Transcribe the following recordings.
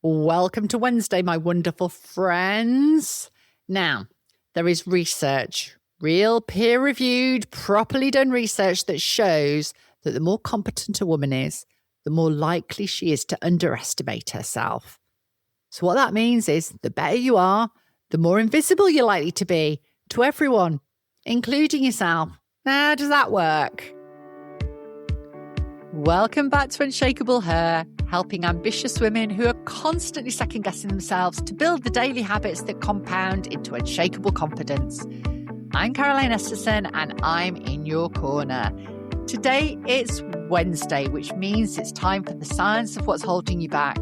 Welcome to Wednesday, my wonderful friends. Now, there is research, real peer-reviewed, properly done research that shows that the more competent a woman is, the more likely she is to underestimate herself. So what that means is the better you are, the more invisible you're likely to be to everyone, including yourself. How does that work? Welcome back to Unshakable Her, helping ambitious women who are constantly second-guessing themselves to build the daily habits that compound into unshakable confidence. I'm Caroline Esterson, and I'm in your corner. Today, it's Wednesday, which means it's time for the science of what's holding you back.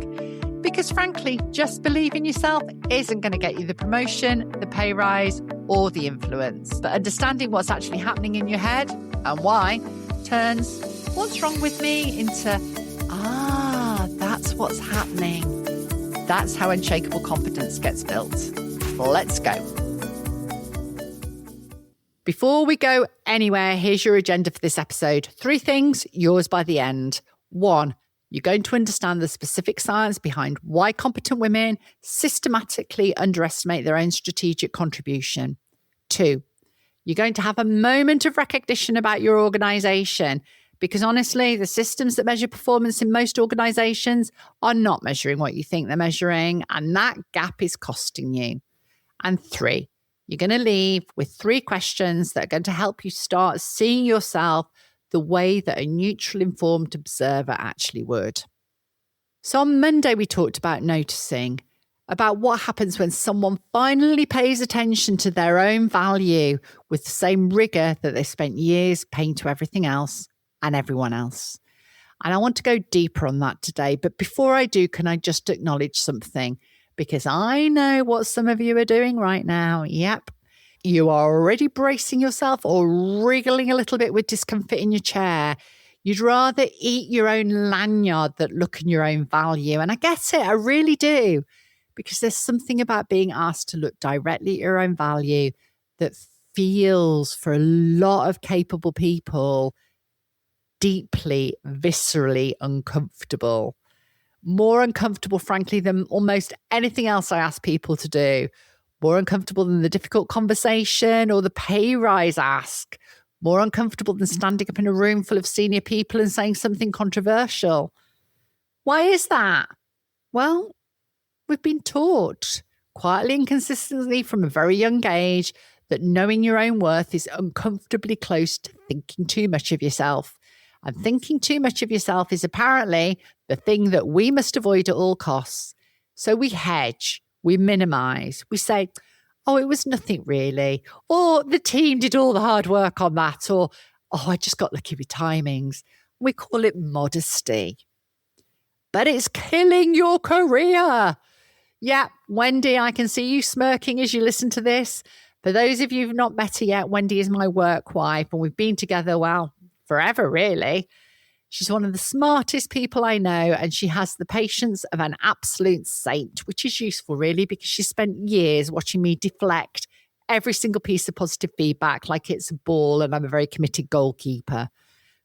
Because frankly, just believing yourself isn't going to get you the promotion, the pay rise, or the influence. But understanding what's actually happening in your head and why turns what's wrong with me into, that's what's happening. That's how unshakable confidence gets built. Let's go. Before we go anywhere, here's your agenda for this episode. 3 things, yours by the end. 1, you're going to understand the specific science behind why competent women systematically underestimate their own strategic contribution. 2, you're going to have a moment of recognition about your organisation, because honestly, the systems that measure performance in most organisations are not measuring what you think they're measuring, and that gap is costing you. And 3, you're going to leave with 3 questions that are going to help you start seeing yourself the way that a neutral, informed observer actually would. So on Monday, we talked about noticing, about what happens when someone finally pays attention to their own value with the same rigour that they spent years paying to everything else and everyone else. And I want to go deeper on that today. But before I do, can I just acknowledge something? Because I know what some of you are doing right now. Yep. You are already bracing yourself or wriggling a little bit with discomfort in your chair. You'd rather eat your own lanyard than look in your own value. And I get it. I really do. Because there's something about being asked to look directly at your own value that feels, for a lot of capable people, deeply, viscerally uncomfortable. More uncomfortable, frankly, than almost anything else I ask people to do. More uncomfortable than the difficult conversation or the pay rise ask. More uncomfortable than standing up in a room full of senior people and saying something controversial. Why is that? Well, we've been taught, quietly and consistently from a very young age, that knowing your own worth is uncomfortably close to thinking too much of yourself. And thinking too much of yourself is apparently the thing that we must avoid at all costs. So we hedge, we minimise, we say, oh, it was nothing really, or the team did all the hard work on that, or, oh, I just got lucky with timings. We call it modesty. But it's killing your career. Yeah, Wendy, I can see you smirking as you listen to this. For those of you who've not met her yet, Wendy is my work wife, and we've been together, well, forever, really. She's one of the smartest people I know, and she has the patience of an absolute saint, which is useful, really, because she spent years watching me deflect every single piece of positive feedback like it's a ball, and I'm a very committed goalkeeper.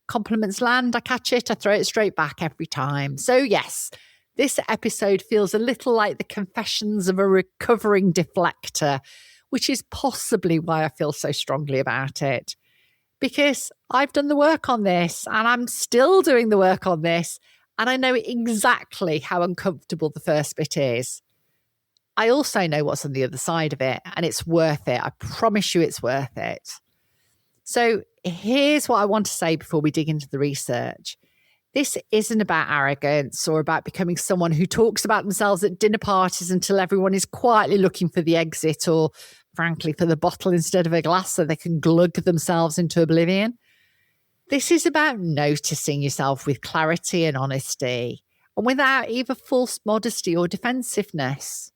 Compliments land, I catch it, I throw it straight back every time. So yes, this episode feels a little like the confessions of a recovering deflector, which is possibly why I feel so strongly about it. Because I've done the work on this and I'm still doing the work on this, and I know exactly how uncomfortable the first bit is. I also know what's on the other side of it, and it's worth it. I promise you it's worth it. So here's what I want to say before we dig into the research. This isn't about arrogance or about becoming someone who talks about themselves at dinner parties until everyone is quietly looking for the exit, or frankly, for the bottle instead of a glass so they can glug themselves into oblivion. This is about noticing yourself with clarity and honesty, and without either false modesty or defensiveness,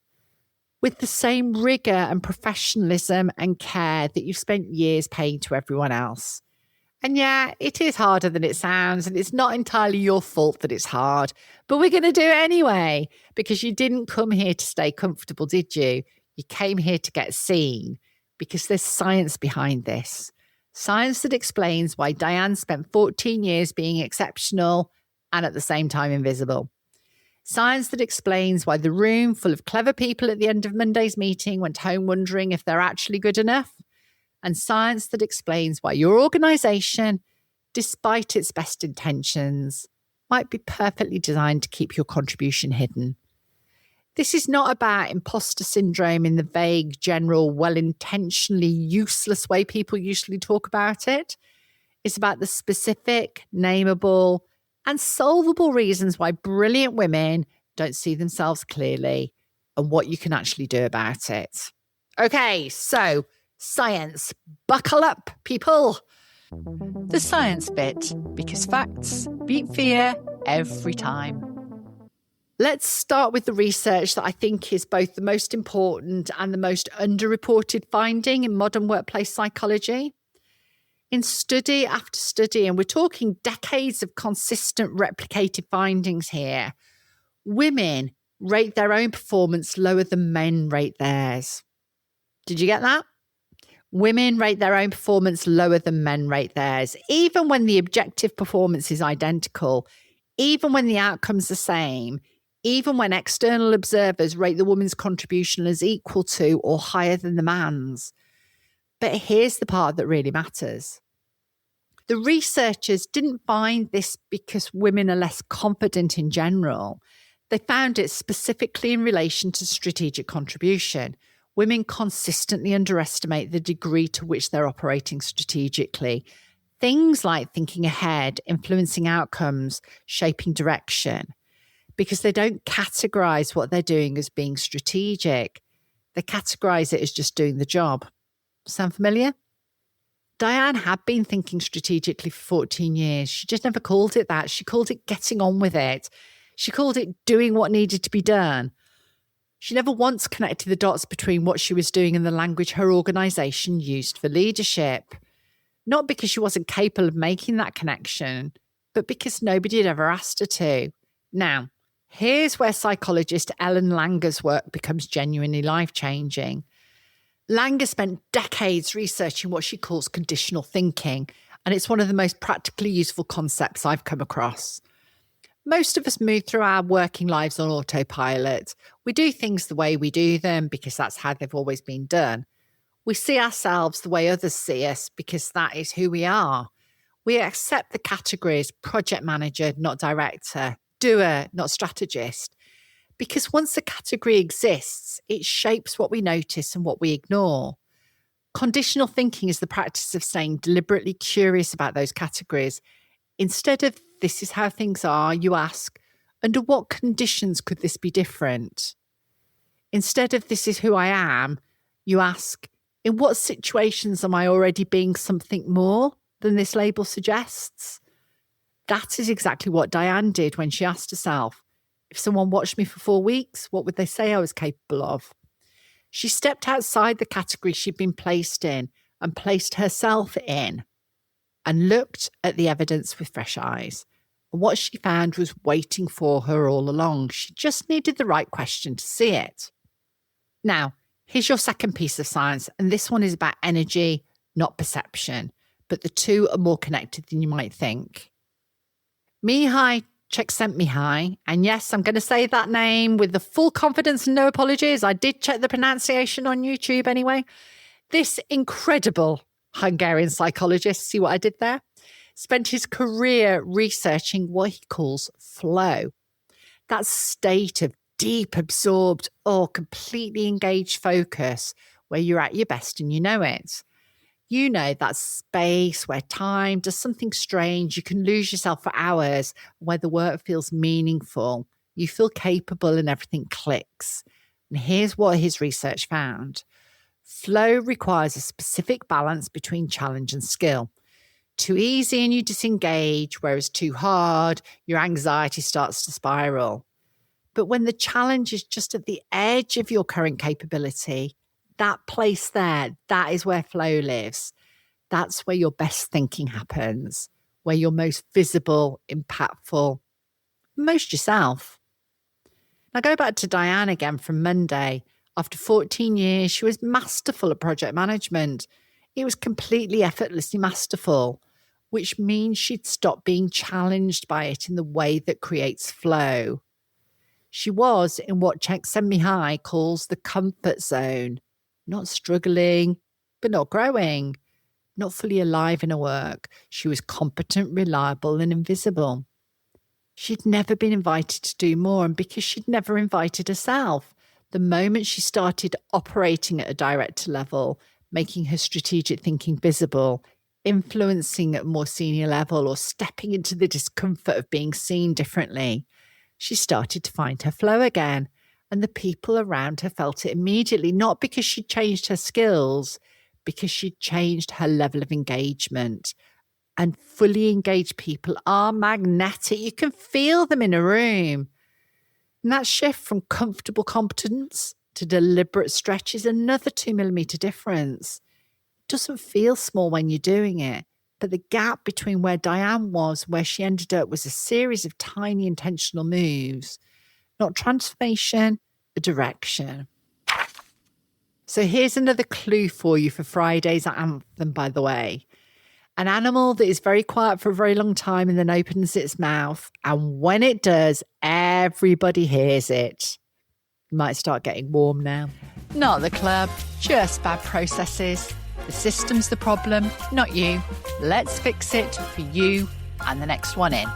with the same rigour and professionalism and care that you've spent years paying to everyone else. And yeah, it is harder than it sounds, and it's not entirely your fault that it's hard, but we're going to do it anyway, because you didn't come here to stay comfortable, did you? You came here to get seen, because there's science behind this. Science that explains why Diane spent 14 years being exceptional and at the same time invisible. Science that explains why the room full of clever people at the end of Monday's meeting went home wondering if they're actually good enough. And science that explains why your organisation, despite its best intentions, might be perfectly designed to keep your contribution hidden. This is not about imposter syndrome in the vague, general, well-intentionally useless way people usually talk about it. It's about the specific, nameable, and solvable reasons why brilliant women don't see themselves clearly and what you can actually do about it. Okay, so science. Buckle up, people. The science bit, because facts beat fear every time. Let's start with the research that I think is both the most important and the most underreported finding in modern workplace psychology. In study after study, and we're talking decades of consistent replicated findings here, women rate their own performance lower than men rate theirs. Did you get that? Women rate their own performance lower than men rate theirs, even when the objective performance is identical, even when the outcome's the same, even when external observers rate the woman's contribution as equal to or higher than the man's. But here's the part that really matters. The researchers didn't find this because women are less confident in general. They found it specifically in relation to strategic contribution. Women consistently underestimate the degree to which they're operating strategically. Things like thinking ahead, influencing outcomes, shaping direction, because they don't categorize what they're doing as being strategic. They categorize it as just doing the job. Sound familiar? Diane had been thinking strategically for 14 years. She just never called it that. She called it getting on with it. She called it doing what needed to be done. She never once connected the dots between what she was doing and the language her organisation used for leadership. Not because she wasn't capable of making that connection, but because nobody had ever asked her to. Now, here's where psychologist Ellen Langer's work becomes genuinely life-changing. Langer spent decades researching what she calls conditional thinking, and it's one of the most practically useful concepts I've come across. Most of us move through our working lives on autopilot. We do things the way we do them because that's how they've always been done. We see ourselves the way others see us because that is who we are. We accept the categories project manager, not director, doer, not strategist. Because once a category exists, it shapes what we notice and what we ignore. Conditional thinking is the practice of staying deliberately curious about those categories. Instead of this is how things are, you ask, under what conditions could this be different? Instead of this is who I am, you ask, in what situations am I already being something more than this label suggests? That is exactly what Diane did when she asked herself, if someone watched me for 4 weeks, what would they say I was capable of? She stepped outside the category she'd been placed in and placed herself in and looked at the evidence with fresh eyes. And what she found was waiting for her all along. She just needed the right question to see it. Now, here's your second piece of science, and this one is about energy, not perception, but the two are more connected than you might think. Mihai Csikszentmihalyi, and yes, I'm going to say that name with the full confidence and no apologies. I did check the pronunciation on YouTube anyway. This incredible Hungarian psychologist, see what I did there? Spent his career researching what he calls flow. That state of deep, absorbed, or completely engaged focus where you're at your best and you know it. You know that space where time does something strange. You can lose yourself for hours, where the work feels meaningful. You feel capable and everything clicks. And here's what his research found. Flow requires a specific balance between challenge and skill. Too easy and you disengage, whereas too hard, your anxiety starts to spiral. But when the challenge is just at the edge of your current capability, that place there, that is where flow lives. That's where your best thinking happens, where you're most visible, impactful, most yourself. Now go back to Diane again from Monday. After 14 years, she was masterful at project management. It was completely effortlessly masterful, which means she'd stopped being challenged by it in the way that creates flow. She was in what Csikszentmihalyi calls the comfort zone, not struggling, but not growing, not fully alive in her work. She was competent, reliable, and invisible. She'd never been invited to do more, and because she'd never invited herself, the moment she started operating at a director level, making her strategic thinking visible, influencing at a more senior level, or stepping into the discomfort of being seen differently, she started to find her flow again. And the people around her felt it immediately, not because she'd changed her skills, because she'd changed her level of engagement. And fully engaged people are magnetic. You can feel them in a room. And that shift from comfortable competence to deliberate stretch is another 2 millimeter difference. It doesn't feel small when you're doing it, but the gap between where Diane was, where she ended up, was a series of tiny intentional moves, not transformation, a direction. So here's another clue for you for Friday's anthem, by the way. An animal that is very quiet for a very long time and then opens its mouth. And when it does, everybody hears it. You might start getting warm now. Not the club, just bad processes. The system's the problem, not you. Let's fix it for you and the next one in.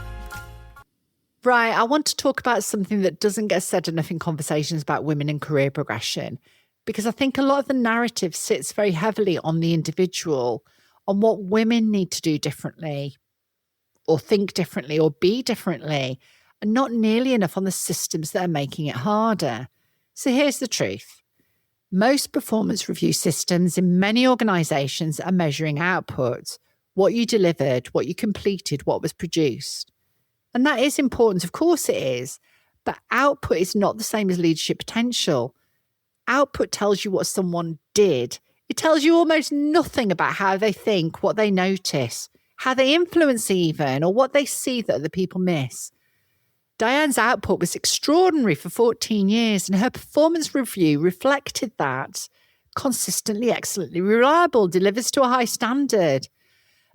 Right, I want to talk about something that doesn't get said enough in conversations about women and career progression, because I think a lot of the narrative sits very heavily on the individual, on what women need to do differently or think differently or be differently, and not nearly enough on the systems that are making it harder. So here's the truth. Most performance review systems in many organisations are measuring output, what you delivered, what you completed, what was produced. And that is important, of course it is, but output is not the same as leadership potential. Output tells you what someone did. It tells you almost nothing about how they think, what they notice, how they influence even, or what they see that other people miss. Diane's output was extraordinary for 14 years, and her performance review reflected that. Consistently, excellently reliable, delivers to a high standard.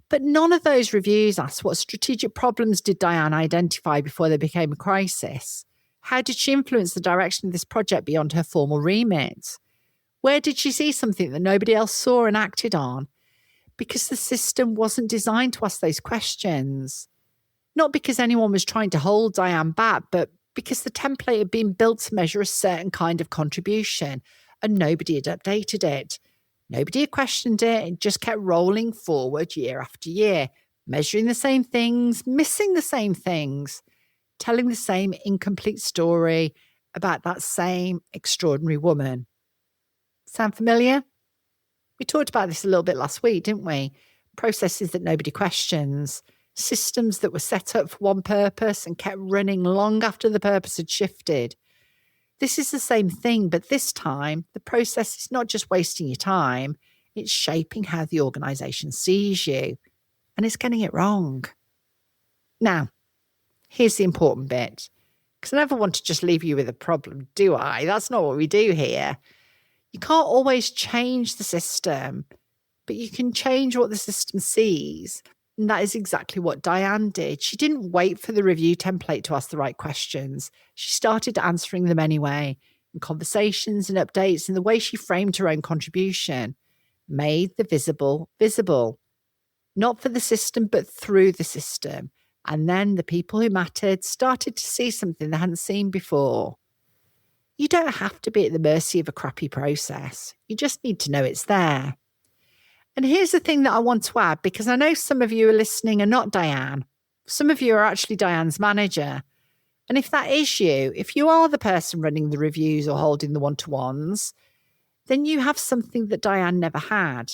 But none of those reviews asked what strategic problems did Diane identify before they became a crisis? How did she influence the direction of this project beyond her formal remit? Where did she see something that nobody else saw and acted on? Because the system wasn't designed to ask those questions. Not because anyone was trying to hold Diane back, but because the template had been built to measure a certain kind of contribution and nobody had updated it. Nobody had questioned it. It just kept rolling forward year after year, measuring the same things, missing the same things, telling the same incomplete story about that same extraordinary woman. Sound familiar? We talked about this a little bit last week, didn't we? Processes that nobody questions, systems that were set up for one purpose and kept running long after the purpose had shifted. This is the same thing, but this time, the process is not just wasting your time, it's shaping how the organisation sees you, and it's getting it wrong. Now, here's the important bit, because I never want to just leave you with a problem, do I? That's not what we do here. You can't always change the system, but you can change what the system sees. And that is exactly what Diane did. She didn't wait for the review template to ask the right questions. She started answering them anyway, in conversations and updates, in the way she framed her own contribution, made the visible visible, not for the system, but through the system. And then the people who mattered started to see something they hadn't seen before. You don't have to be at the mercy of a crappy process. You just need to know it's there. And here's the thing that I want to add, because I know some of you are listening are not Diane. Some of you are actually Diane's manager. And if that is you, if you are the person running the reviews or holding the one-to-ones, then you have something that Diane never had.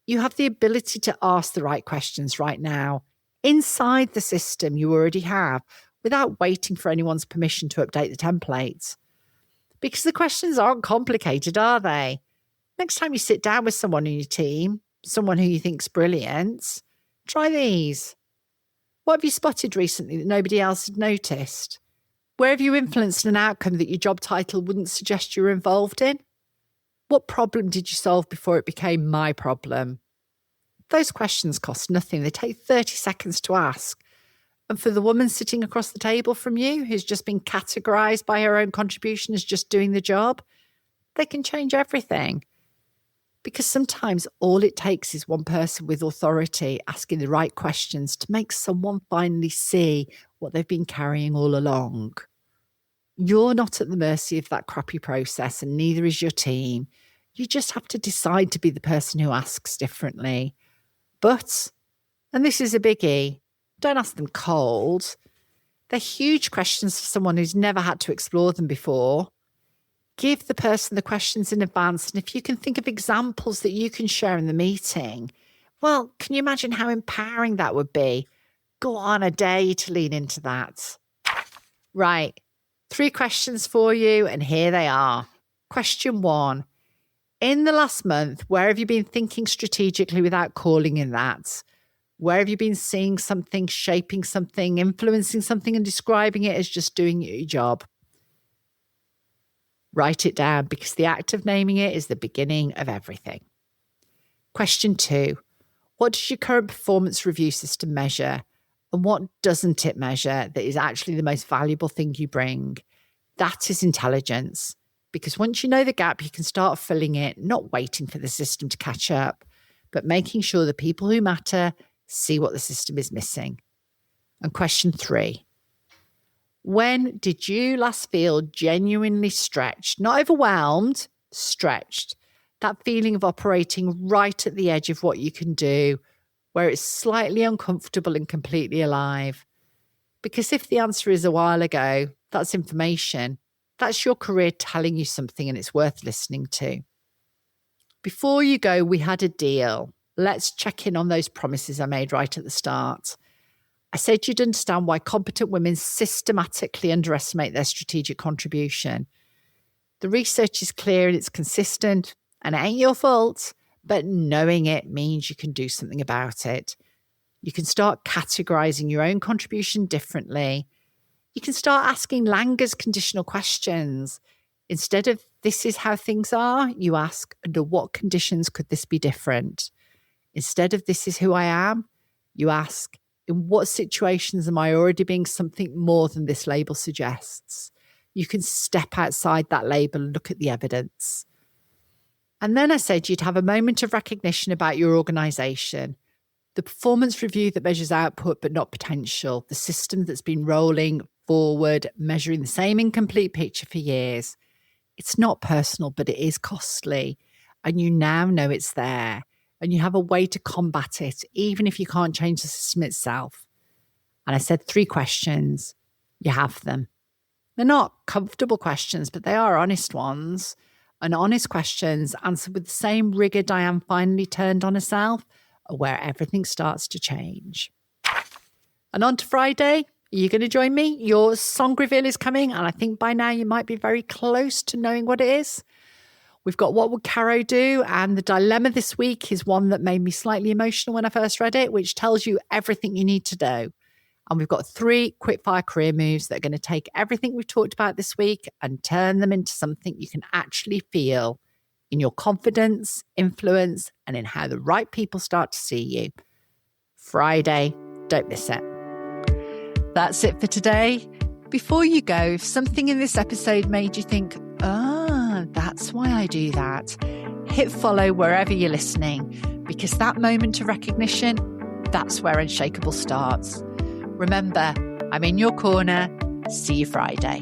You have the ability to ask the right questions right now, inside the system you already have, without waiting for anyone's permission to update the template. Because the questions aren't complicated, are they? Next time you sit down with someone in your team, someone who you think's brilliant, try these. What have you spotted recently that nobody else had noticed? Where have you influenced an outcome that your job title wouldn't suggest you were involved in? What problem did you solve before it became my problem? Those questions cost nothing. They take 30 seconds to ask. And for the woman sitting across the table from you who's just been categorized by her own contribution as just doing the job, they can change everything. Because sometimes all it takes is one person with authority asking the right questions to make someone finally see what they've been carrying all along. You're not at the mercy of that crappy process, and neither is your team. You just have to decide to be the person who asks differently. But, and this is a biggie, don't ask them cold. They're huge questions for someone who's never had to explore them before. Give the person the questions in advance, and if you can think of examples that you can share in the meeting, well, can you imagine how empowering that would be? Go on, I dare you to lean into that. Right, 3 questions for you, and here they are. Question 1. In the last month, where have you been thinking strategically without calling in that? Where have you been seeing something, shaping something, influencing something, and describing it as just doing your job? Write it down, because the act of naming it is the beginning of everything. Question 2. What does your current performance review system measure? And what doesn't it measure that is actually the most valuable thing you bring? That is intelligence. Because once you know the gap, you can start filling it, not waiting for the system to catch up, but making sure the people who matter see what the system is missing. And question 3. When did you last feel genuinely stretched? Not overwhelmed, stretched. That feeling of operating right at the edge of what you can do, where it's slightly uncomfortable and completely alive. Because if the answer is a while ago, that's information. That's your career telling you something, and it's worth listening to. Before you go, we had a deal. Let's check in on those promises I made right at the start. I said you'd understand why competent women systematically underestimate their strategic contribution. The research is clear and it's consistent, and it ain't your fault, but knowing it means you can do something about it. You can start categorizing your own contribution differently. You can start asking Langer's conditional questions. Instead of this is how things are, you ask, under what conditions could this be different? Instead of this is who I am, you ask, in what situations am I already being something more than this label suggests? You can step outside that label and look at the evidence. And then I said you'd have a moment of recognition about your organisation. The performance review that measures output but not potential. The system that's been rolling forward, measuring the same incomplete picture for years. It's not personal, but it is costly. And you now know it's there. And you have a way to combat it, even if you can't change the system itself. And I said 3 questions. You have them. They're not comfortable questions, but they are honest ones. And honest questions answered with the same rigour Diane finally turned on herself are where everything starts to change. And on to Friday. Are you going to join me? Your song reveal is coming, and I think by now you might be very close to knowing what it is. We've got What Would Caro Do? And the dilemma this week is one that made me slightly emotional when I first read it, which tells you everything you need to know. And we've got 3 quickfire career moves that are going to take everything we've talked about this week and turn them into something you can actually feel in your confidence, influence, and in how the right people start to see you. Friday, don't miss it. That's it for today. Before you go, if something in this episode made you think, that's why I do that, hit follow wherever you're listening, because that moment of recognition, that's where Unshakable starts. Remember, I'm in your corner. See you Friday.